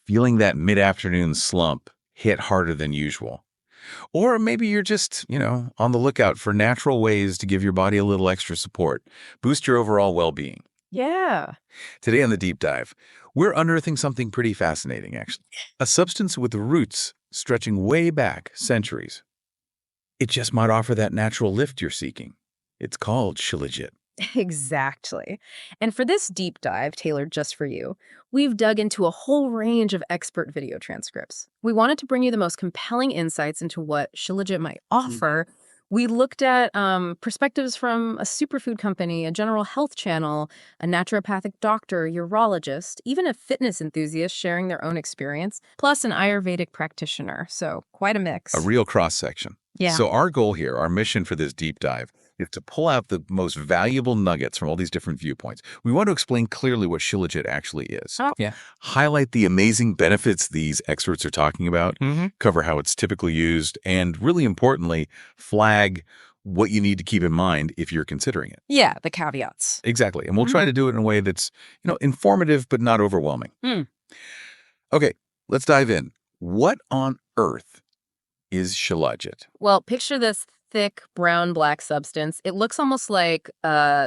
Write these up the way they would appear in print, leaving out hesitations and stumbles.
feeling that mid-afternoon slump hit harder than usual. Or maybe you're just, on the lookout for natural ways to give your body a little extra support, boost your overall well-being. Yeah. Today on the Deep Dive, we're unearthing something pretty fascinating, actually. A substance with roots stretching way back centuries. It just might offer that natural lift you're seeking. It's called Shilajit. Exactly. And for this deep dive tailored just for you, we've dug into a whole range of expert video transcripts. We wanted to bring you the most compelling insights into what Shilajit might offer. We looked at perspectives from a superfood company, a general health channel, a naturopathic doctor, urologist, even a fitness enthusiast sharing their own experience, plus an Ayurvedic practitioner. So quite a mix. A real cross-section. Yeah. So our goal here, our mission for this deep dive, is to pull out the most valuable nuggets from all these different viewpoints. We want to explain clearly what Shilajit actually is. Yeah. Highlight the amazing benefits these experts are talking about, cover how it's typically used, and really importantly, flag what you need to keep in mind if you're considering it. Yeah, the caveats. Exactly. And we'll try to do it in a way that's, informative but not overwhelming. Okay, let's dive in. What on earth is Shilajit? Well, picture this thick brown-black substance. It looks almost like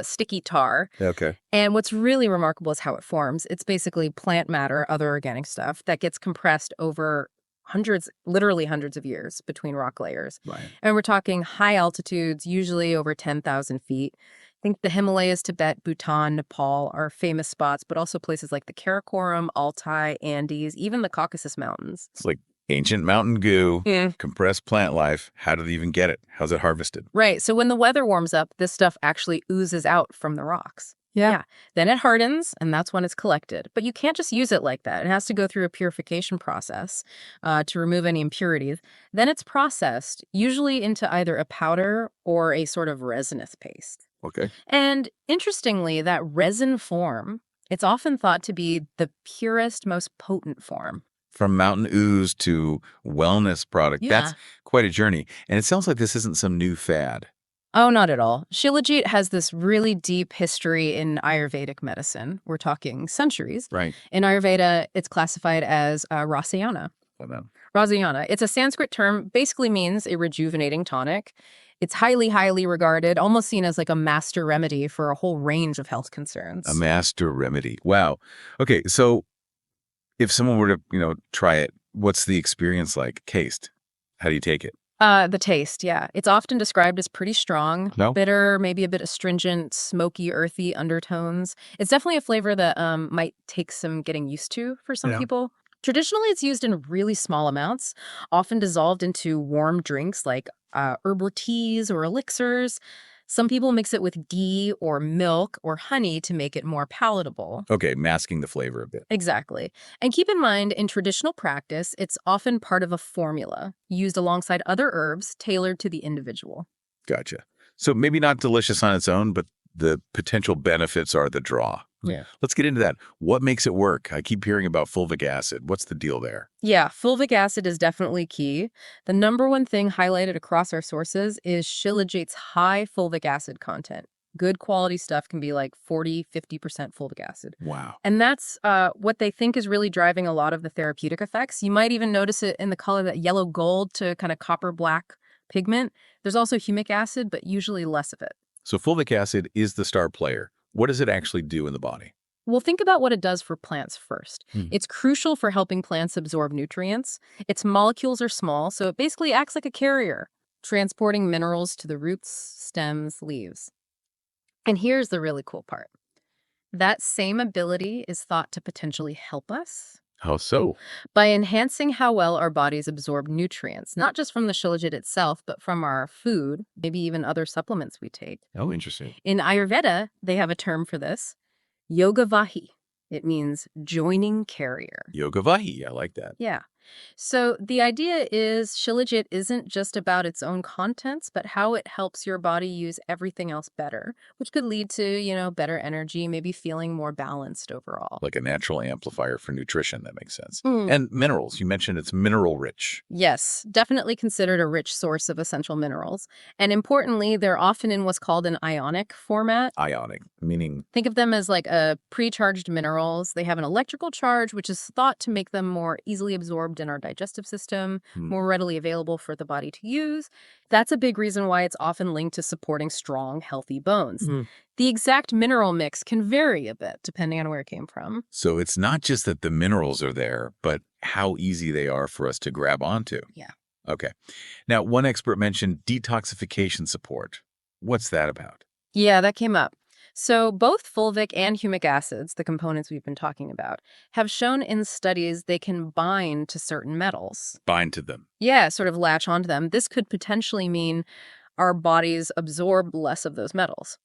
sticky tar. Okay. And what's really remarkable is how it forms. It's basically plant matter, other organic stuff, that gets compressed over literally hundreds of years between rock layers. Right. And we're talking high altitudes, usually over 10,000 feet. I think the Himalayas, Tibet, Bhutan, Nepal are famous spots, but also places like the Karakoram, Altai, Andes, even the Caucasus Mountains. It's like ancient mountain goo, compressed plant life. How do they even get it? How's it harvested? Right. So when the weather warms up, this stuff actually oozes out from the rocks. Yeah. Then it hardens, and that's when it's collected. But you can't just use it like that. It has to go through a purification process to remove any impurities. Then it's processed, usually into either a powder or a sort of resinous paste. Okay. And interestingly, that resin form, it's often thought to be the purest, most potent form. From mountain ooze to wellness product, Yeah. that's quite a journey. And it sounds like this isn't some new fad. Oh, not at all. Shilajit has this really deep history in Ayurvedic medicine. We're talking centuries. Right. In Ayurveda, it's classified as rasayana. Rasayana. It's a Sanskrit term, basically means a rejuvenating tonic. It's highly, highly regarded, almost seen as like a master remedy for a whole range of health concerns. A master remedy. Wow. Okay, so if someone were to, try it, what's the experience like? Taste. How do you take it? The taste, yeah. It's often described as pretty strong, No? bitter, maybe a bit astringent, smoky, earthy undertones. It's definitely a flavor that might take some getting used to for some people. Traditionally, it's used in really small amounts, often dissolved into warm drinks like herbal teas or elixirs. Some people mix it with ghee or milk or honey to make it more palatable. Okay, masking the flavor a bit. Exactly. And keep in mind, in traditional practice, it's often part of a formula used alongside other herbs tailored to the individual. Gotcha. So maybe not delicious on its own, but the potential benefits are the draw. Yeah. Let's get into that. What makes it work? I keep hearing about fulvic acid. What's the deal there? Yeah, fulvic acid is definitely key. The number one thing highlighted across our sources is Shilajit's high fulvic acid content. Good quality stuff can be like 40, 50% fulvic acid. Wow. And that's what they think is really driving a lot of the therapeutic effects. You might even notice it in the color, that yellow gold to kind of copper black pigment. There's also humic acid, but usually less of it. So fulvic acid is the star player. What does it actually do in the body? Well, think about what it does for plants first. It's crucial for helping plants absorb nutrients. Its molecules are small, so it basically acts like a carrier, transporting minerals to the roots, stems, leaves. And here's the really cool part. That same ability is thought to potentially help us. How so? By enhancing how well our bodies absorb nutrients, not just from the Shilajit itself, but from our food, maybe even other supplements we take. Oh, interesting. In Ayurveda, they have a term for this, yoga vahi. It means joining carrier. Yoga vahi. I like that. Yeah. So the idea is Shilajit isn't just about its own contents, but how it helps your body use everything else better, which could lead to, better energy, maybe feeling more balanced overall. Like a natural amplifier for nutrition, that makes sense. Mm. And minerals, you mentioned it's mineral rich. Yes, definitely considered a rich source of essential minerals. And importantly, they're often in what's called an ionic format. Ionic, meaning Think of them as like a pre-charged minerals. They have an electrical charge, which is thought to make them more easily absorbed in our digestive system, more readily available for the body to use. That's a big reason why it's often linked to supporting strong, healthy bones. The exact mineral mix can vary a bit depending on where it came from. So it's not just that the minerals are there, but how easy they are for us to grab onto. Yeah. Okay. Now, one expert mentioned detoxification support. What's that about? Yeah, that came up. So both fulvic and humic acids, the components we've been talking about, have shown in studies they can bind to certain metals. Bind to them. Yeah, sort of latch onto them. This could potentially mean our bodies absorb less of those metals.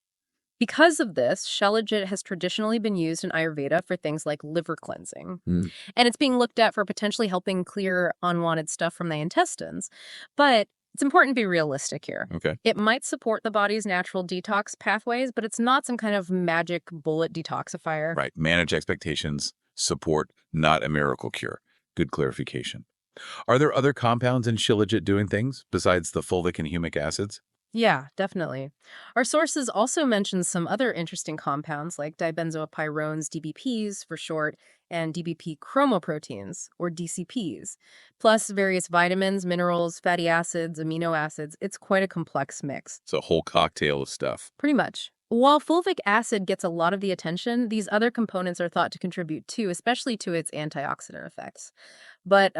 Because of this, Shilajit has traditionally been used in Ayurveda for things like liver cleansing. Mm. And it's being looked at for potentially helping clear unwanted stuff from the intestines. But it's important to be realistic here. Okay. It might support the body's natural detox pathways, but it's not some kind of magic bullet detoxifier. Right. Manage expectations, support, not a miracle cure. Good clarification. Are there other compounds in Shilajit doing things besides the fulvic and humic acids? Yeah, definitely. Our sources also mention some other interesting compounds like dibenzoypyrones, DBPs for short, and DBP chromoproteins, or DCPs, plus various vitamins, minerals, fatty acids, amino acids. It's quite a complex mix. It's a whole cocktail of stuff. Pretty much. While fulvic acid gets a lot of the attention, these other components are thought to contribute too, especially to its antioxidant effects. But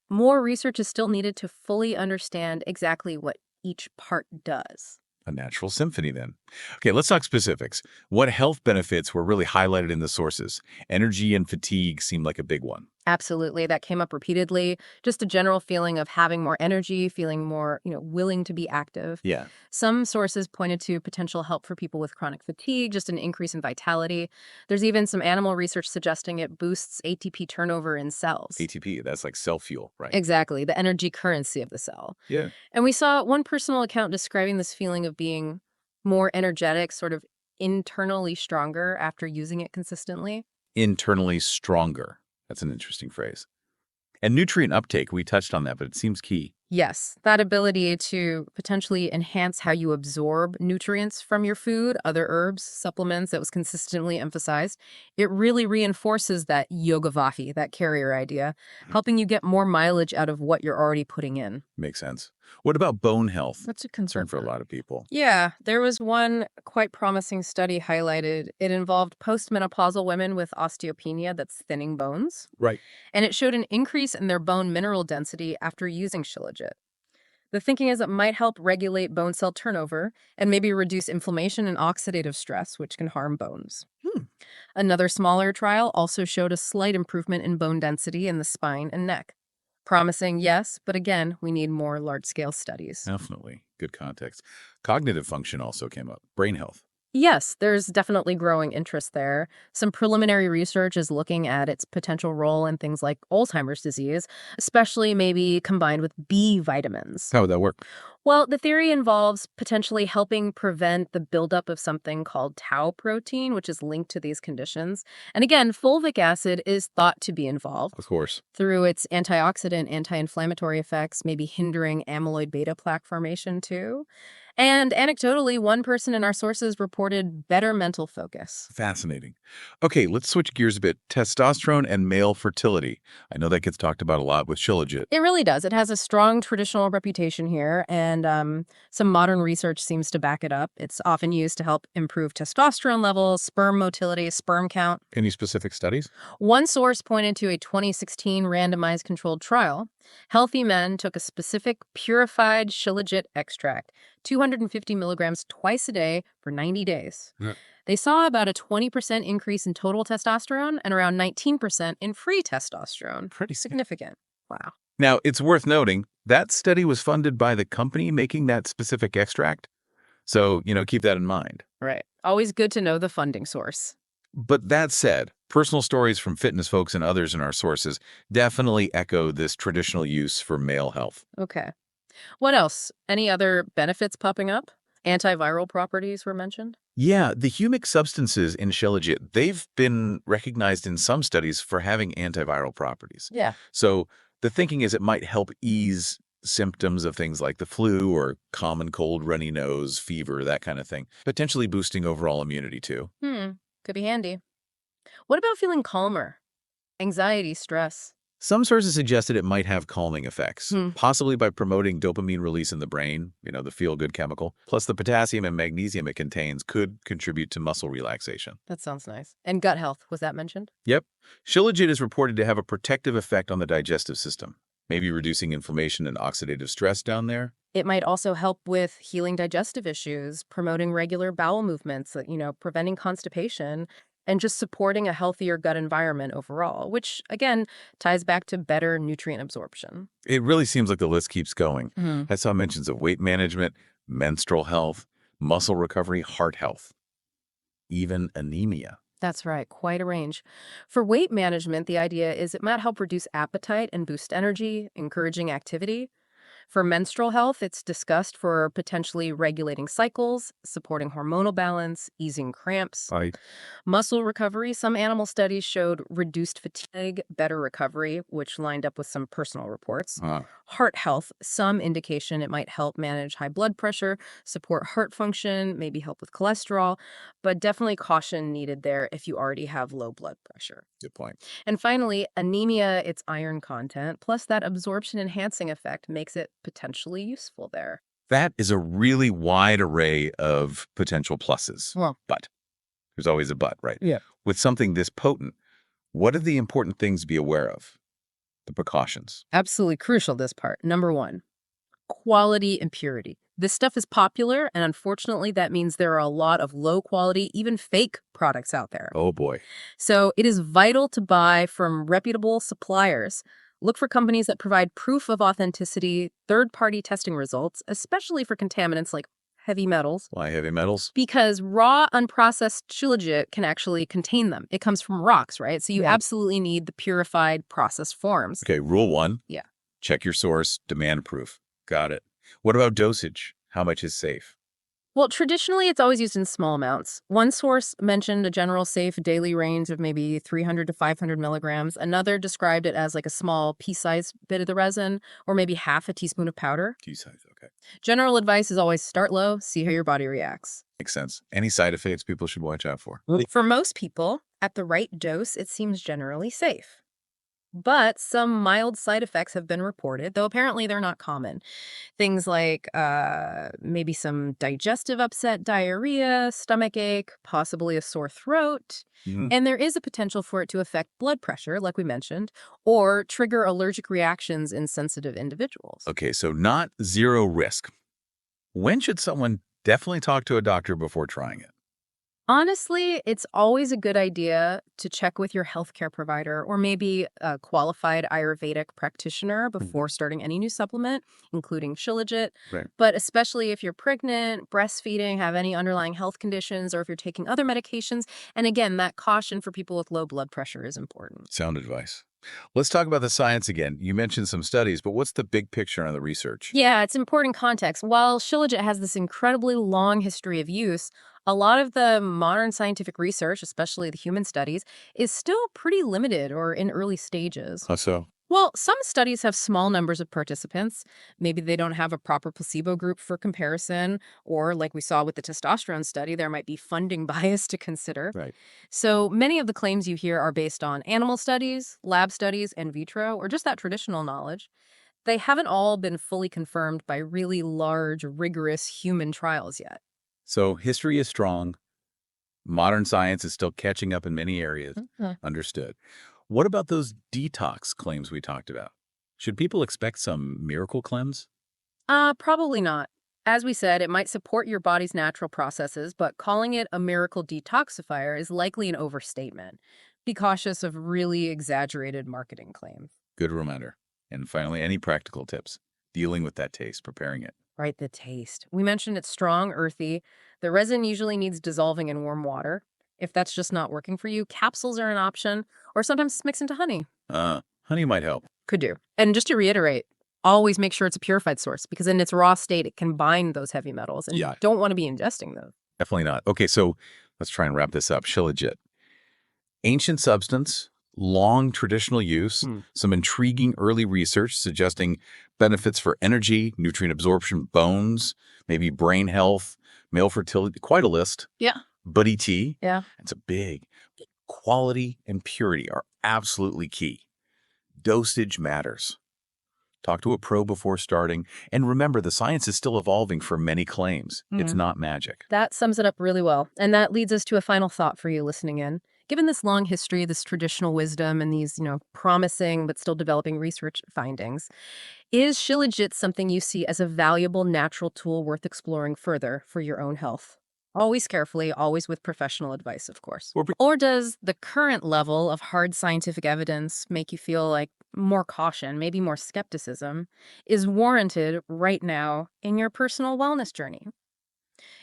more research is still needed to fully understand exactly what each part does. A natural symphony, then. Okay, let's talk specifics. What health benefits were really highlighted in the sources? Energy and fatigue seem like a big one. Absolutely. That came up repeatedly. Just a general feeling of having more energy, feeling more, willing to be active. Yeah. Some sources pointed to potential help for people with chronic fatigue, just an increase in vitality. There's even some animal research suggesting it boosts ATP turnover in cells. ATP, that's like cell fuel, right? Exactly, the energy currency of the cell. Yeah. And we saw one personal account describing this feeling of being more energetic, sort of internally stronger after using it consistently. Internally stronger. That's an interesting phrase. And nutrient uptake, we touched on that, but it seems key. Yes, that ability to potentially enhance how you absorb nutrients from your food, other herbs, supplements, that was consistently emphasized. It really reinforces that yogavahi, that carrier idea, helping you get more mileage out of what you're already putting in. Makes sense. What about bone health? That's a Concern for a lot of people. Yeah, there was one quite promising study highlighted. It involved postmenopausal women with osteopenia, that's thinning bones, Right. and it showed an increase in their bone mineral density after using Shilajit. The thinking is it might help regulate bone cell turnover and maybe reduce inflammation and oxidative stress, which can harm bones. Another smaller trial also showed a slight improvement in bone density in the spine and neck. Promising, yes, but again, we need more large-scale studies. Definitely. Good context. Cognitive function also came up. Brain health. Yes, there's definitely growing interest there. Some preliminary research is looking at its potential role in things like Alzheimer's disease, especially maybe combined with B vitamins. How would that work? Well, the theory involves potentially helping prevent the buildup of something called tau protein, which is linked to these conditions. And again, fulvic acid is thought to be involved Of course. through its antioxidant, anti-inflammatory effects, maybe hindering amyloid beta plaque formation too. And anecdotally, one person in our sources reported better mental focus. Fascinating. Okay, let's switch gears a bit. Testosterone and male fertility. I know that gets talked about a lot with Shilajit. It really does. It has a strong traditional reputation here, and some modern research seems to back it up. It's often used to help improve testosterone levels, sperm motility, sperm count. Any specific studies? One source pointed to a 2016 randomized controlled trial. Healthy men took a specific purified Shilajit extract, 250 milligrams twice a day for 90 days. Yeah. They saw about a 20% increase in total testosterone and around 19% in free testosterone. Pretty Significant. Wow. Now, it's worth noting that study was funded by the company making that specific extract. So, keep that in mind. Right. Always good to know the funding source. But that said, personal stories from fitness folks and others in our sources definitely echo this traditional use for male health. Okay. What else? Any other benefits popping up? Antiviral properties were mentioned? Yeah, the humic substances in Shilajit, they've been recognized in some studies for having antiviral properties. Yeah. So the thinking is it might help ease symptoms of things like the flu or common cold, runny nose, fever, that kind of thing, potentially boosting overall immunity too. Could be handy. What about feeling calmer? Anxiety, stress? Some sources suggested it might have calming effects, Hmm. possibly by promoting dopamine release in the brain, the feel-good chemical. Plus, the potassium and magnesium it contains could contribute to muscle relaxation. That sounds nice. And gut health, was that mentioned? Yep. Shilajit is reported to have a protective effect on the digestive system, maybe reducing inflammation and oxidative stress down there. It might also help with healing digestive issues, promoting regular bowel movements, preventing constipation, and just supporting a healthier gut environment overall, which, again, ties back to better nutrient absorption. It really seems like the list keeps going. Hmm. I saw mentions of weight management, menstrual health, muscle recovery, heart health, even anemia. That's right, quite a range. For weight management, the idea is it might help reduce appetite and boost energy, encouraging activity. For menstrual health, it's discussed for potentially regulating cycles, supporting hormonal balance, easing cramps. I Muscle recovery, some animal studies showed reduced fatigue, better recovery, which lined up with some personal reports. uh, Heart health, some indication it might help manage high blood pressure, support heart function, maybe help with cholesterol, but definitely caution needed there if you already have low blood pressure. Good point. And finally, anemia, its iron content, plus that absorption enhancing effect makes it potentially useful there. That is a really wide array of potential pluses. Well, But there's always a but, right? yeah. With something this potent, what are the important things to be aware of? The precautions. Absolutely crucial, this part. Number one, quality and purity. This stuff is popular, and unfortunately, that means there are a lot of low quality, even fake products out there. Oh boy. So it is vital to buy from reputable suppliers. Look for companies that provide proof of authenticity, third-party testing results, especially for contaminants like heavy metals, Why heavy metals? because raw, unprocessed shilajit can actually contain them. It comes from rocks, right? So you absolutely need the purified, processed forms. Okay, rule one. Yeah. Check your source, demand proof. Got it. What about dosage? How much is safe? Well, traditionally, it's always used in small amounts. One source mentioned a general safe daily range of maybe 300 to 500 milligrams. Another described it as like a small pea-sized bit of the resin, or maybe half a teaspoon of powder. Tea size, okay. General advice is always start low, see how your body reacts. Makes sense. Any side effects people should watch out for? For most people, at the right dose, it seems generally safe. But some mild side effects have been reported, though apparently they're not common. Things like maybe some digestive upset, diarrhea, stomach ache, possibly a sore throat. Mhm. And there is a potential for it to affect blood pressure, like we mentioned, or trigger allergic reactions in sensitive individuals. Okay, so not zero risk. When should someone definitely talk to a doctor before trying it? Honestly, it's always a good idea to check with your healthcare provider or maybe a qualified Ayurvedic practitioner before starting any new supplement, including Shilajit. Right. But especially if you're pregnant, breastfeeding, have any underlying health conditions, or if you're taking other medications. And again, that caution for people with low blood pressure is important. Sound advice. Let's talk about the science again. You mentioned some studies, but what's the big picture on the research? Yeah, it's important context. While Shilajit has this incredibly long history of use, a lot of the modern scientific research, especially the human studies, is still pretty limited or in early stages. How so? Well, some studies have small numbers of participants. Maybe they don't have a proper placebo group for comparison, or like we saw with the testosterone study, there might be funding bias to consider. Right. So many of the claims you hear are based on animal studies, lab studies, in vitro, or just that traditional knowledge. They haven't all been fully confirmed by really large, rigorous human trials yet. So history is strong. Modern science is still catching up in many areas. Mhm. Understood. What about those detox claims we talked about? Should people expect some miracle cleanse? Probably not. As we said, it might support your body's natural processes, but calling it a miracle detoxifier is likely an overstatement. Be cautious of really exaggerated marketing claims. Good reminder. And finally, any practical tips dealing with that taste, preparing it? Right, the taste. We mentioned it's strong, earthy. The resin usually needs dissolving in warm water. If that's just not working for you, capsules are an option, or sometimes mix into honey. Honey might help. Could do. And just to reiterate, always make sure it's a purified source because in its raw state, it can bind those heavy metals and you Yeah. don't want to be ingesting those. Definitely not. Okay, so let's try and wrap this up. Shilajit. Ancient substance, long traditional use, some intriguing early research suggesting benefits for energy, nutrient absorption, bones, maybe brain health, male fertility, quite a list. Yeah. Buddy tea. Yeah. It's a big. Quality and purity are absolutely key. Dosage matters. Talk to a pro before starting. And remember, the science is still evolving for many claims. It's not magic. That sums it up really well. And that leads us to a final thought for you listening in. Given this long history, this traditional wisdom, and these, promising but still developing research findings, is Shilajit something you see as a valuable natural tool worth exploring further for your own health? Always carefully, always with professional advice, of course. Or does the current level of hard scientific evidence make you feel like more caution, maybe more skepticism, is warranted right now in your personal wellness journey?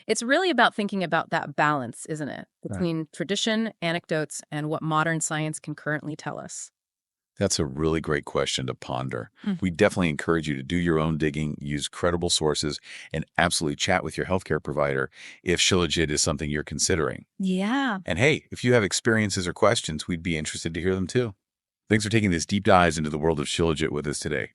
It's really about thinking about that balance, isn't it? Between tradition, anecdotes, and what modern science can currently tell us. That's a really great question to ponder. We definitely encourage you to do your own digging, use credible sources, and absolutely chat with your healthcare provider if Shilajit is something you're considering. Yeah. And hey, if you have experiences or questions, we'd be interested to hear them too. Thanks for taking this deep dive into the world of Shilajit with us today.